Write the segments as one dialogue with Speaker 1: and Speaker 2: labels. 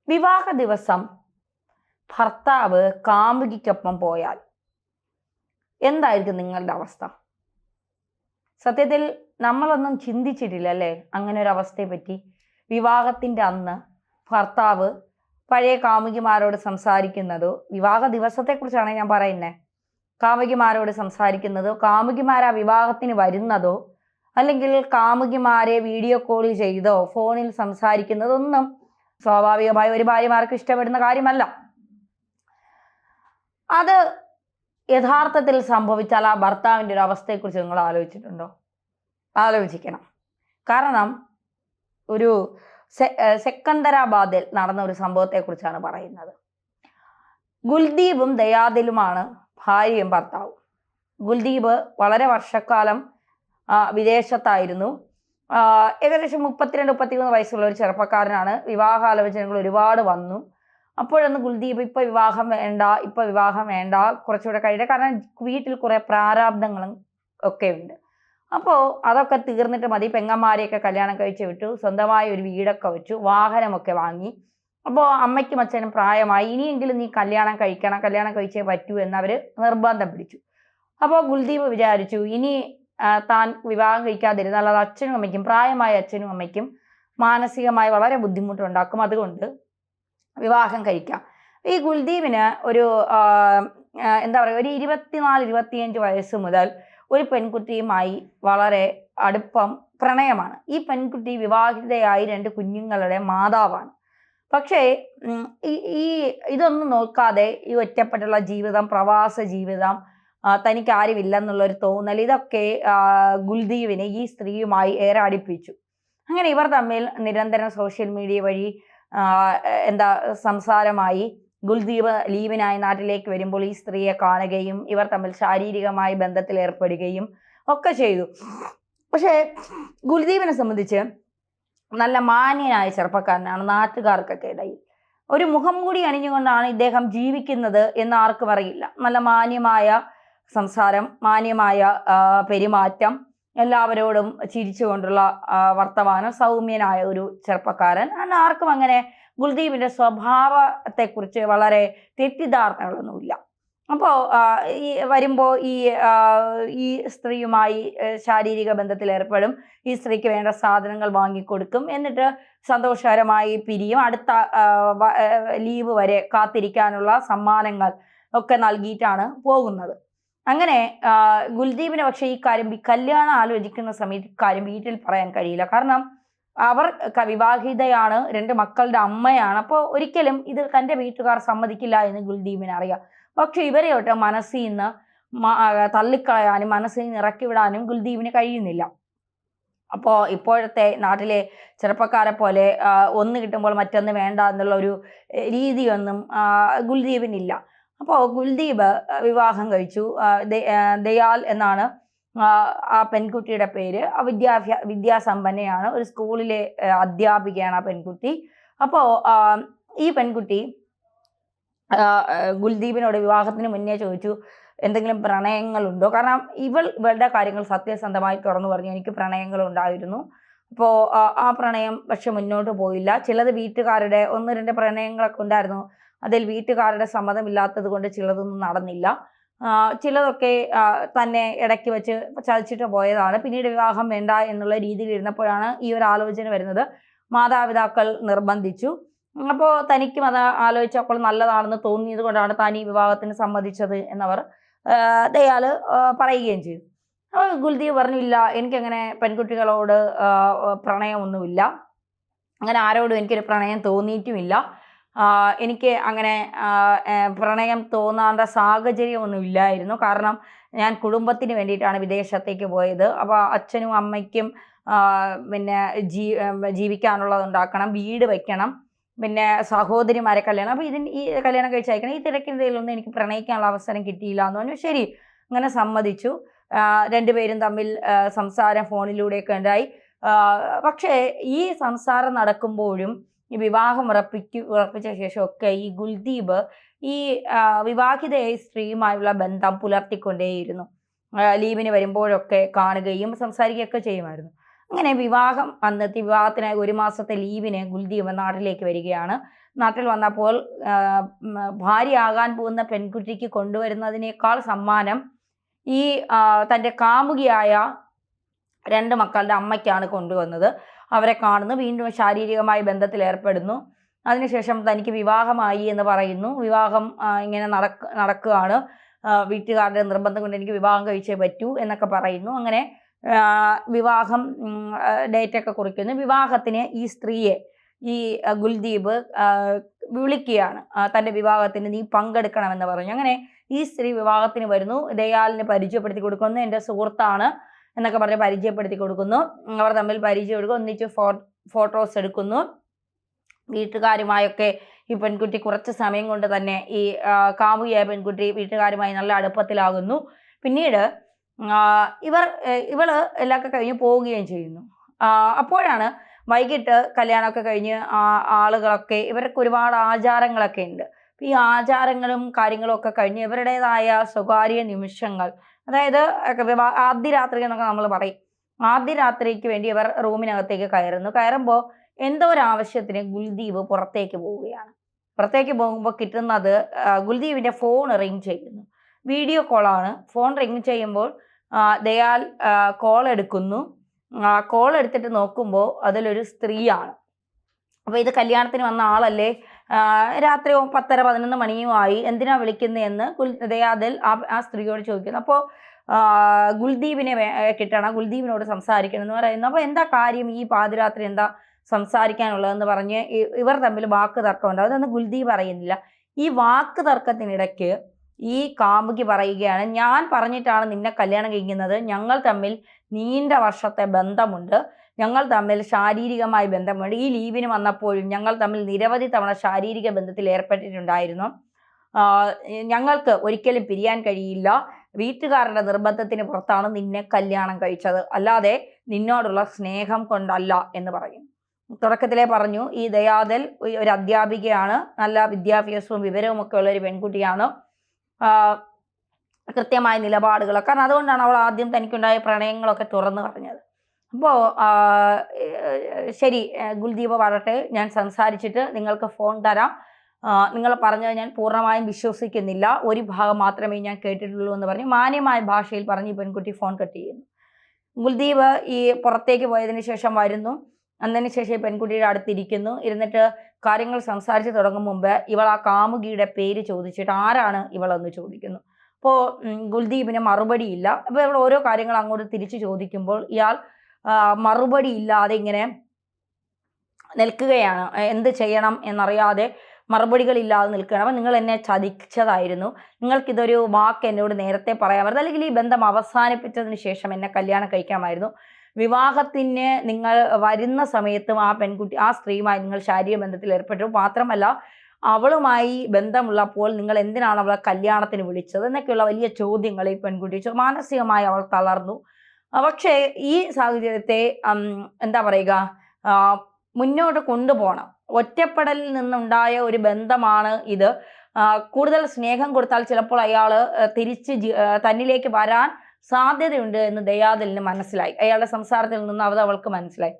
Speaker 1: വിവാഹ ദിവസം ഭർത്താവ് കാമുകിക്കൊപ്പം പോയാൽ എന്തായിരിക്കും നിങ്ങളുടെ അവസ്ഥ? സത്യത്തിൽ നമ്മളൊന്നും ചിന്തിച്ചിട്ടില്ല അല്ലേ അങ്ങനെ ഒരു അവസ്ഥയെ പറ്റി. വിവാഹത്തിൻ്റെ അന്ന് ഭർത്താവ് പഴയ കാമുകിമാരോട് സംസാരിക്കുന്നതോ, വിവാഹ ദിവസത്തെക്കുറിച്ചാണ് ഞാൻ പറയുന്നത്, കാമുകിമാരോട് സംസാരിക്കുന്നതോ, കാമുകിമാരാ വിവാഹത്തിന് വരുന്നതോ, അല്ലെങ്കിൽ കാമുകിമാരെ വീഡിയോ കോൾ ചെയ്തോ ഫോണിൽ സംസാരിക്കുന്നതൊന്നും സ്വാഭാവികമായി ഒരു ഭാര്യമാർക്ക് ഇഷ്ടപ്പെടുന്ന കാര്യമല്ല. അത് യഥാർത്ഥത്തിൽ സംഭവിച്ചാൽ ആ ഭർത്താവിൻ്റെ ഒരു അവസ്ഥയെക്കുറിച്ച് നിങ്ങൾ ആലോചിച്ചിട്ടുണ്ടോ? ആലോചിക്കണം. കാരണം ഒരു സെക്കന്ദരാബാദിൽ നടന്ന ഒരു സംഭവത്തെക്കുറിച്ചാണ് പറയുന്നത്. ഗുൽദീപും ദയാദിലുമാണ് ഭാര്യയും ഭർത്താവും. ഗുൽദീപ് വളരെ വർഷക്കാലം വിദേശത്തായിരുന്നു. ഏകദേശം 32-33 വയസ്സുള്ള ഒരു ചെറുപ്പക്കാരനാണ്. വിവാഹാലോചനകൾ ഒരുപാട് വന്നു. അപ്പോഴൊന്ന് ഗുൽദീപ് ഇപ്പം വിവാഹം വേണ്ട, കുറച്ചുകൂടെ കഴിയട്ടെ, കാരണം വീട്ടിൽ കുറേ പ്രാരാബ്ദങ്ങളും ഒക്കെ ഉണ്ട്. അപ്പോൾ അതൊക്കെ തീർന്നിട്ട് മതി, പെങ്ങന്മാരെയൊക്കെ കല്യാണം കഴിച്ച് വിട്ടു, സ്വന്തമായ ഒരു വീടൊക്കെ വെച്ചു, വാഹനമൊക്കെ വാങ്ങി. അപ്പോൾ അമ്മയ്ക്കും അച്ഛനും പ്രായമായി, ഇനിയെങ്കിലും നീ കല്യാണം കഴിച്ചേ പറ്റൂ എന്നവർ നിർബന്ധം പിടിച്ചു. അപ്പോൾ ഗുൽദീപ് വിചാരിച്ചു, ഇനി താൻ വിവാഹം കഴിക്കാതിരുന്നാൽ അത് അച്ഛനും അമ്മയ്ക്കും, പ്രായമായ അച്ഛനും അമ്മയ്ക്കും മാനസികമായി വളരെ ബുദ്ധിമുട്ടുണ്ടാക്കും, അതുകൊണ്ട് വിവാഹം കഴിക്കാം. ഈ ഗുൽദീപിന് ഒരു എന്താ പറയുക, ഒരു 24-25 വയസ്സ് മുതൽ ഒരു പെൺകുട്ടിയുമായി വളരെ അടുപ്പം, പ്രണയമാണ്. ഈ പെൺകുട്ടി വിവാഹിതയായി 2 കുഞ്ഞുങ്ങളുടെ മാതാവാണ്. പക്ഷേ ഈ ഇതൊന്നും നോക്കാതെ ഈ ഒറ്റപ്പെട്ടുള്ള ജീവിതം, പ്രവാസ ജീവിതം, തനിക്ക് ആരുമില്ലെന്നുള്ളൊരു തോന്നൽ, ഇതൊക്കെ ഗുൽദീപിനെ ഈ സ്ത്രീയുമായി ഏറെ അടുപ്പിച്ചു. അങ്ങനെ ഇവർ തമ്മിൽ നിരന്തരം സോഷ്യൽ മീഡിയ വഴി സംസാരമായി. ഗുൽദീപ് ലീവിനായി നാട്ടിലേക്ക് വരുമ്പോൾ ഈ സ്ത്രീയെ കാണുകയും ഇവർ തമ്മിൽ ശാരീരികമായി ബന്ധത്തിൽ ഏർപ്പെടുകയും ഒക്കെ ചെയ്തു. പക്ഷേ ഗുൽദീപിനെ സംബന്ധിച്ച് നല്ല മാന്യനായ ചെറുപ്പക്കാരനാണ്. നാട്ടുകാർക്കൊക്കെ ഇടയിൽ ഒരു മുഖം കൂടി അണിഞ്ഞുകൊണ്ടാണ് ഇദ്ദേഹം ജീവിക്കുന്നത് എന്ന് ആർക്കും അറിയില്ല. നല്ല മാന്യമായ സംസാരം, മാന്യമായ പെരുമാറ്റം, എല്ലാവരോടും ചിരിച്ചുകൊണ്ടുള്ള വർത്തമാനം, സൗമ്യനായ ഒരു ചെറുപ്പക്കാരൻ. ആർക്കും അങ്ങനെ ഗുൽദീപിൻ്റെ സ്വഭാവത്തെക്കുറിച്ച് വളരെ തെറ്റിദ്ധാരണകളൊന്നുമില്ല. അപ്പോൾ വരുമ്പോൾ ഈ സ്ത്രീയുമായി ശാരീരിക ബന്ധത്തിൽ ഏർപ്പെടും, ഈ സ്ത്രീക്ക് വേണ്ട സാധനങ്ങൾ വാങ്ങിക്കൊടുക്കും, എന്നിട്ട് സന്തോഷകരമായി പിരിയും. അടുത്ത ലീവ് വരെ കാത്തിരിക്കാനുള്ള സമ്മാനങ്ങൾ ഒക്കെ നൽകിയിട്ടാണ് പോകുന്നത്. അങ്ങനെ ഗുൽദീപിന് പക്ഷേ ഈ കാര്യം, കല്യാണം ആലോചിക്കുന്ന സമയത്ത് കാര്യം വീട്ടിൽ പറയാൻ കഴിയില്ല. കാരണം അവർ വിവാഹിതയാണ്, 2 മക്കളുടെ അമ്മയാണ്. അപ്പോൾ ഒരിക്കലും ഇത് തൻ്റെ വീട്ടുകാർ സമ്മതിക്കില്ല എന്ന് ഗുൽദീപിന് അറിയാം. പക്ഷെ ഇവരെയൊട്ട് മനസ്സിൽ നിന്ന് തള്ളിക്കളയാനും മനസ്സിൽ നിന്ന് ഇറക്കി വിടാനും ഗുൽദീപിന് കഴിയുന്നില്ല. അപ്പോൾ ഇപ്പോഴത്തെ നാട്ടിലെ ചെറുപ്പക്കാരെ പോലെ ഒന്ന് കിട്ടുമ്പോൾ മറ്റൊന്ന് വേണ്ട എന്നുള്ള ഒരു രീതിയൊന്നും ഗുൽദീപിനില്ല. അപ്പോൾ ഗുൽദീപ് വിവാഹം കഴിച്ചു. ദയാൽ എന്നാണ് ആ പെൺകുട്ടിയുടെ പേര്. വിദ്യാസമ്പന്നയാണ്, ഒരു സ്കൂളിലെ അധ്യാപികയാണ് ആ പെൺകുട്ടി. അപ്പോൾ ഈ പെൺകുട്ടി ഗുൽദീപിനോട് വിവാഹത്തിന് മുന്നേ ചോദിച്ചു, എന്തെങ്കിലും പ്രണയങ്ങളുണ്ടോ? കാരണം ഇവളുടെ കാര്യങ്ങൾ സത്യസന്ധമായി തുറന്നു പറഞ്ഞു, എനിക്ക് പ്രണയങ്ങളുണ്ടായിരുന്നു. അപ്പോൾ ആ പ്രണയം പക്ഷെ മുന്നോട്ട് പോയില്ല. ചിലത് വീട്ടുകാരുടെ 1-2 പ്രണയങ്ങളൊക്കെ ഉണ്ടായിരുന്നു. അതിൽ വീട്ടുകാരുടെ സമ്മതമില്ലാത്തത് കൊണ്ട് ചിലതൊന്നും നടന്നില്ല. ചിലതൊക്കെ തന്നെ ഇടയ്ക്ക് വെച്ച് ചതിച്ചിട്ട് പോയതാണ്. പിന്നീട് വിവാഹം വേണ്ട എന്നുള്ള രീതിയിൽ ഇരുന്നപ്പോഴാണ് ഈ ഒരു ആലോചന വരുന്നത്. മാതാപിതാക്കൾ നിർബന്ധിച്ചു. അപ്പോൾ തനിക്കും അത് ആലോചിച്ചപ്പോൾ നല്ലതാണെന്ന് തോന്നിയത് കൊണ്ടാണ് താൻ ഈ വിവാഹത്തിന് സമ്മതിച്ചത് എന്നവർ ദയാൽ പറയുകയും ചെയ്തു. അപ്പോൾ ഗുൽദീപ് പറഞ്ഞില്ല, എനിക്കങ്ങനെ പെൺകുട്ടികളോട് പ്രണയമൊന്നുമില്ല, അങ്ങനെ ആരോടും എനിക്കൊരു പ്രണയം തോന്നിയിട്ടുമില്ല, എനിക്ക് അങ്ങനെ പ്രണയം തോന്നാണ്ട സാഹചര്യമൊന്നും ഇല്ലായിരുന്നു. കാരണം ഞാൻ കുടുംബത്തിന് വേണ്ടിയിട്ടാണ് വിദേശത്തേക്ക് പോയത്. അപ്പോൾ അച്ഛനും അമ്മയ്ക്കും പിന്നെ ജീവിക്കാനുള്ളത് ഉണ്ടാക്കണം, വീട് വയ്ക്കണം, പിന്നെ സഹോദരിമാരെ കല്യാണം, അപ്പോൾ ഈ കല്യാണം കഴിച്ചയക്കണം. ഈ തിരക്കിനിടയിലൊന്നും എനിക്ക് പ്രണയിക്കാനുള്ള അവസരം കിട്ടിയില്ല എന്ന് പറഞ്ഞു. ശരി, അങ്ങനെ സമ്മതിച്ചു. 2 പേരും തമ്മിൽ സംസാരം ഫോണിലൂടെയൊക്കെ ഉണ്ടായി. പക്ഷേ ഈ സംസാരം നടക്കുമ്പോഴും ഈ വിവാഹം ഉറപ്പിച്ച ശേഷമൊക്കെ ഈ ഗുൽദീപ് ഈ വിവാഹിതയായ സ്ത്രീയുമായുള്ള ബന്ധം പുലർത്തിക്കൊണ്ടേയിരുന്നു. ലീവിന് വരുമ്പോഴൊക്കെ കാണുകയും സംസാരിക്കുകയൊക്കെ ചെയ്യുമായിരുന്നു. അങ്ങനെ വിവാഹം വന്നെത്തി. വിവാഹത്തിനായി 1 മാസത്തെ ലീവിന് കുൽദീപ് നാട്ടിലേക്ക് വരികയാണ്. നാട്ടിൽ വന്നപ്പോൾ ഭാര്യയാകാൻ പോകുന്ന പെൺകുട്ടിക്ക് കൊണ്ടുവരുന്നതിനേക്കാൾ സമ്മാനം ഈ തൻ്റെ കാമുകിയായ 2 മക്കളുടെ അമ്മയ്ക്കാണ് കൊണ്ടുവന്നത്. അവരെ കാണുന്നു, വീണ്ടും ശാരീരികമായ ബന്ധത്തിൽ ഏർപ്പെടുന്നു. അതിനുശേഷം തനിക്ക് വിവാഹമായി എന്ന് പറയുന്നു. വിവാഹം ഇങ്ങനെ നടക്കുകയാണ്. വീട്ടുകാരുടെ നിർബന്ധം കൊണ്ട് എനിക്ക് വിവാഹം കഴിച്ചേ പറ്റൂ എന്നൊക്കെ പറയുന്നു. അങ്ങനെ വിവാഹം ഡേറ്റൊക്കെ കുറിക്കുന്നു. വിവാഹത്തിന് ഈ സ്ത്രീയെ ഈ കുൽദീപ് വിളിക്കുകയാണ്. തൻ്റെ വിവാഹത്തിന് നീ പങ്കെടുക്കണമെന്ന് പറഞ്ഞു. അങ്ങനെ ഈ സ്ത്രീ വിവാഹത്തിന് വരുന്നു. ദയാലിനെ പരിചയപ്പെടുത്തി കൊടുക്കുന്നു. എൻ്റെ സുഹൃത്താണ് എന്നൊക്കെ പറഞ്ഞ് പരിചയപ്പെടുത്തി കൊടുക്കുന്നു. അവർ തമ്മിൽ പരിചയപ്പെടുക, ഒന്നിച്ച് ഫോട്ടോസ് എടുക്കുന്നു. വീട്ടുകാരുമായൊക്കെ ഈ പെൺകുട്ടി കുറച്ച് സമയം കൊണ്ട് തന്നെ ഈ കാമുകിയായ പെൺകുട്ടി വീട്ടുകാരുമായി നല്ല അടുപ്പത്തിലാകുന്നു. പിന്നീട് ഇവള് എല്ലാമൊക്കെ കഴിഞ്ഞ് പോവുകയും ചെയ്യുന്നു. അപ്പോഴാണ് വൈകിട്ട് കല്യാണമൊക്കെ കഴിഞ്ഞ് ആളുകളൊക്കെ, ഇവർക്ക് ഒരുപാട് ആചാരങ്ങളൊക്കെ ഉണ്ട്. ഈ ആചാരങ്ങളും കാര്യങ്ങളും ഒക്കെ കഴിഞ്ഞ് ഇവരുടേതായ സ്വകാര്യ നിമിഷങ്ങൾ, അതായത് ആദ്യ രാത്രി എന്നൊക്കെ നമ്മൾ പറയും, ആദ്യ രാത്രിക്ക് വേണ്ടി ഇവർ റൂമിനകത്തേക്ക് കയറുമ്പോൾ എന്തോ ഒരു ആവശ്യത്തിന് കുൽദീപ് പുറത്തേക്ക് പോവുകയാണ്. പുറത്തേക്ക് പോകുമ്പോൾ കിട്ടുന്നത് കുൽദീപിൻ്റെ ഫോൺ റിങ് ചെയ്യുന്നു. വീഡിയോ കോളാണ്. ഫോൺ റിങ് ചെയ്യുമ്പോൾ ദയാൽ കോൾ എടുക്കുന്നു. കോൾ എടുത്തിട്ട് നോക്കുമ്പോൾ അതിലൊരു സ്ത്രീയാണ്. അപ്പോൾ ഇത് കല്യാണത്തിന് വന്ന ആളല്ലേ, രാത്രി 10-11 മണിയുമായി, എന്തിനാ വിളിക്കുന്നതെന്ന് ദയാൽ ആ സ്ത്രീയോട് ചോദിക്കുന്നു. അപ്പോൾ കുൽദീപിനെ കിട്ടണം, കുൽദീപിനോട് സംസാരിക്കണം എന്ന് പറയുന്നു. അപ്പോൾ എന്താ കാര്യം, ഈ പാതിരാത്രി എന്താ സംസാരിക്കാനുള്ളതെന്ന് പറഞ്ഞ് ഇവർ തമ്മിൽ വാക്ക് തർക്കമുണ്ട്. അതൊന്നും കുൽദീപ് അറിയുന്നില്ല. ഈ വാക്ക് തർക്കത്തിനിടയ്ക്ക് ഈ കാമുകി പറയുകയാണ്, ഞാൻ പറഞ്ഞിട്ടാണ് നിന്നെ കല്യാണം കഴിക്കുന്നത്, ഞങ്ങൾ തമ്മിൽ നീണ്ട വർഷത്തെ ബന്ധമുണ്ട്, ഞങ്ങൾ തമ്മിൽ ശാരീരികമായ ബന്ധമുണ്ട്, ഈ ലീവിന് വന്നപ്പോഴും ഞങ്ങൾ തമ്മിൽ നിരവധി തവണ ശാരീരിക ബന്ധത്തിൽ ഏർപ്പെട്ടിട്ടുണ്ടായിരുന്നു, ഞങ്ങൾക്ക് ഒരിക്കലും പിരിയാൻ കഴിയില്ല, വീട്ടുകാരുടെ നിർബന്ധത്തിന് പുറത്താണ് നിന്നെ കല്യാണം കഴിച്ചത്, അല്ലാതെ നിന്നോടുള്ള സ്നേഹം കൊണ്ടല്ല എന്ന് പറയും. തുടക്കത്തിലേ പറഞ്ഞു, ഈ ദയാദൽ ഒരു അധ്യാപികയാണ്, നല്ല വിദ്യാഭ്യാസവും വിവരവും ഒക്കെ ഉള്ള ഒരു പെൺകുട്ടിയാണ്, കൃത്യമായ നിലപാടുകളൊക്കെ, കാരണം അതുകൊണ്ടാണ് അവൾ ആദ്യം തനിക്കുണ്ടായ പ്രണയങ്ങളൊക്കെ തുറന്നു പറഞ്ഞത്. അപ്പോൾ ശരി കുൽദീപ് പറയട്ടെ, ഞാൻ സംസാരിച്ചിട്ട് നിങ്ങൾക്ക് ഫോൺ തരാം, നിങ്ങൾ പറഞ്ഞത് ഞാൻ പൂർണ്ണമായും വിശ്വസിക്കുന്നില്ല, ഒരു ഭാഗം മാത്രമേ ഞാൻ കേട്ടിട്ടുള്ളൂ എന്ന് പറഞ്ഞ് മാന്യമായ ഭാഷയിൽ പറഞ്ഞ് ഈ പെൺകുട്ടി ഫോൺ കട്ട് ചെയ്യുന്നു. കുൽദീപ് ഈ പുറത്തേക്ക് പോയതിന് ശേഷം വരുന്നു. അതിന് ശേഷം ഈ പെൺകുട്ടിയുടെ അടുത്തിരിക്കുന്നു. ഇരുന്നിട്ട് കാര്യങ്ങൾ സംസാരിച്ച് തുടങ്ങും മുമ്പ് ഇവൾ ആ കാമുകിയുടെ പേര് ചോദിച്ചിട്ട് ആരാണ് ഇവളെന്ന് ചോദിക്കുന്നു. അപ്പോൾ കുൽദീപിന് മറുപടിയില്ല. അപ്പോൾ ഇവൾ ഓരോ കാര്യങ്ങൾ അങ്ങോട്ട് തിരിച്ചു ചോദിക്കുമ്പോൾ ഇയാൾ മറുപടി ഇല്ലാതെ ഇങ്ങനെ നിൽക്കുകയാണ്. എന്ത് ചെയ്യണം എന്നറിയാതെ മറുപടികളില്ലാതെ നിൽക്കുകയാണ്. അപ്പം നിങ്ങൾ എന്നെ ചതിച്ചതായിരുന്നു, നിങ്ങൾക്കിതൊരു വാക്ക് എന്നോട് നേരത്തെ പറയാമായിരുന്നു, അല്ലെങ്കിൽ ഈ ബന്ധം അവസാനിപ്പിച്ചതിന് ശേഷം എന്നെ കല്യാണം കഴിക്കാമായിരുന്നു, വിവാഹത്തിന് നിങ്ങൾ വരുന്ന സമയത്തും ആ പെൺകുട്ടി ആ സ്ത്രീയുമായി നിങ്ങൾ ശാരീരിക ബന്ധത്തിൽ ഏർപ്പെട്ടു, മാത്രമല്ല അവളുമായി ബന്ധമുള്ളപ്പോൾ നിങ്ങൾ എന്തിനാണ് അവളെ കല്യാണത്തിന് വിളിച്ചത് എന്നൊക്കെയുള്ള വലിയ ചോദ്യങ്ങൾ ഈ പെൺകുട്ടി മാനസികമായി അവൾ തളർന്നു. പക്ഷേ ഈ സാഹചര്യത്തെ എന്താ പറയുക, മുന്നോട്ട് കൊണ്ടുപോകണം. ഒറ്റപ്പെടലിൽ നിന്നുണ്ടായ ഒരു ബന്ധമാണ് ഇത്. കൂടുതൽ സ്നേഹം കൊടുത്താൽ ചിലപ്പോൾ അയാൾ തിരിച്ച് തന്നിലേക്ക് വരാൻ സാധ്യതയുണ്ട് എന്ന് ദയാദലിന് മനസ്സിലായി. അയാളുടെ സംസാരത്തിൽ നിന്ന് അവൾക്ക് മനസ്സിലായി.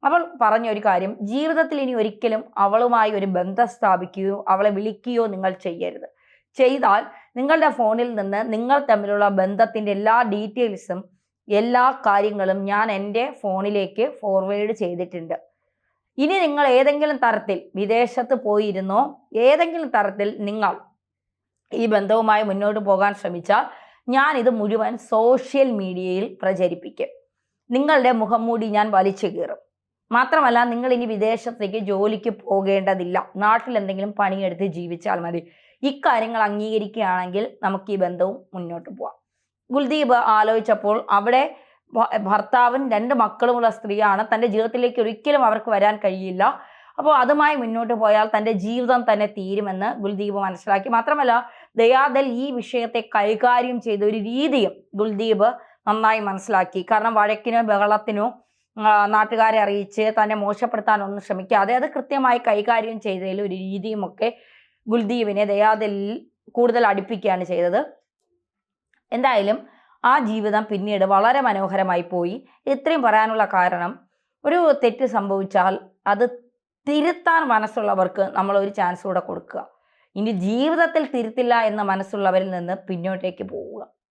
Speaker 1: അവൾ പറഞ്ഞ ഒരു കാര്യം, ജീവിതത്തിൽ ഇനി ഒരിക്കലും അവളുമായി ഒരു ബന്ധം സ്ഥാപിക്കുകയോ അവളെ വിളിക്കുകയോ നിങ്ങൾ ചെയ്യരുത്. ചെയ്താൽ നിങ്ങളുടെ ഫോണിൽ നിന്ന് നിങ്ങൾ തമ്മിലുള്ള ബന്ധത്തിൻ്റെ എല്ലാ ഡീറ്റെയിൽസും എല്ലാ കാര്യങ്ങളും ഞാൻ എൻ്റെ ഫോണിലേക്ക് ഫോർവേഡ് ചെയ്തിട്ടുണ്ട്. ഇനി നിങ്ങൾ ഏതെങ്കിലും തരത്തിൽ വിദേശത്ത് പോയിരുന്നോ ഏതെങ്കിലും തരത്തിൽ നിങ്ങൾ ഈ ബന്ധവുമായി മുന്നോട്ട് പോകാൻ ശ്രമിച്ചാൽ ഞാൻ ഇത് മുഴുവൻ സോഷ്യൽ മീഡിയയിൽ പ്രചരിപ്പിക്കും. നിങ്ങളുടെ മുഖംമൂടി ഞാൻ വലിച്ചു കീറും. മാത്രമല്ല നിങ്ങൾ ഇനി വിദേശത്തേക്ക് ജോലിക്ക് പോകേണ്ടതില്ല, നാട്ടിൽ എന്തെങ്കിലും പണിയെടുത്ത് ജീവിച്ചാൽ മതി. ഇക്കാര്യങ്ങൾ അംഗീകരിക്കുകയാണെങ്കിൽ നമുക്ക് ഈ ബന്ധവും മുന്നോട്ട് പോവാം. കുൽദീപ് ആലോചിച്ചപ്പോൾ അവിടെ ഭർത്താവും 2 മക്കളുമുള്ള സ്ത്രീയാണ്, തൻ്റെ ജീവിതത്തിലേക്ക് ഒരിക്കലും അവർക്ക് വരാൻ കഴിയില്ല. അപ്പോൾ അതുമായി മുന്നോട്ട് പോയാൽ തൻ്റെ ജീവിതം തന്നെ തീരുമെന്ന് കുൽദീപ് മനസ്സിലാക്കി. മാത്രമല്ല ദയാദൽ ഈ വിഷയത്തെ കൈകാര്യം ചെയ്ത ഒരു രീതിയും കുൽദീപ് നന്നായി മനസ്സിലാക്കി. കാരണം വഴക്കിനോ ബഹളത്തിനോ നാട്ടുകാരെ അറിയിച്ച് തന്നെ മോശപ്പെടുത്താനൊന്നും ശ്രമിക്കാതെ അത് കൃത്യമായി കൈകാര്യം ചെയ്തതിൽ ഒരു രീതിയുമൊക്കെ കുൽദീപിനെ ദയാദലിൽ കൂടുതൽ അടുപ്പിക്കുകയാണ് ചെയ്തത്. എന്തായാലും ആ ജീവിതം പിന്നീട് വളരെ മനോഹരമായി പോയി. ഇത്രയും പറയാനുള്ള കാരണം, ഒരു തെറ്റ് സംഭവിച്ചാൽ അത് തിരുത്താൻ മനസ്സുള്ളവർക്ക് നമ്മൾ ഒരു ചാൻസ് കൂടെ കൊടുക്കുക. ഇനി ജീവിതത്തിൽ തിരുത്തില്ല എന്ന മനസ്സുള്ളവരിൽ നിന്ന് പിന്നോട്ടേക്ക് പോവുക.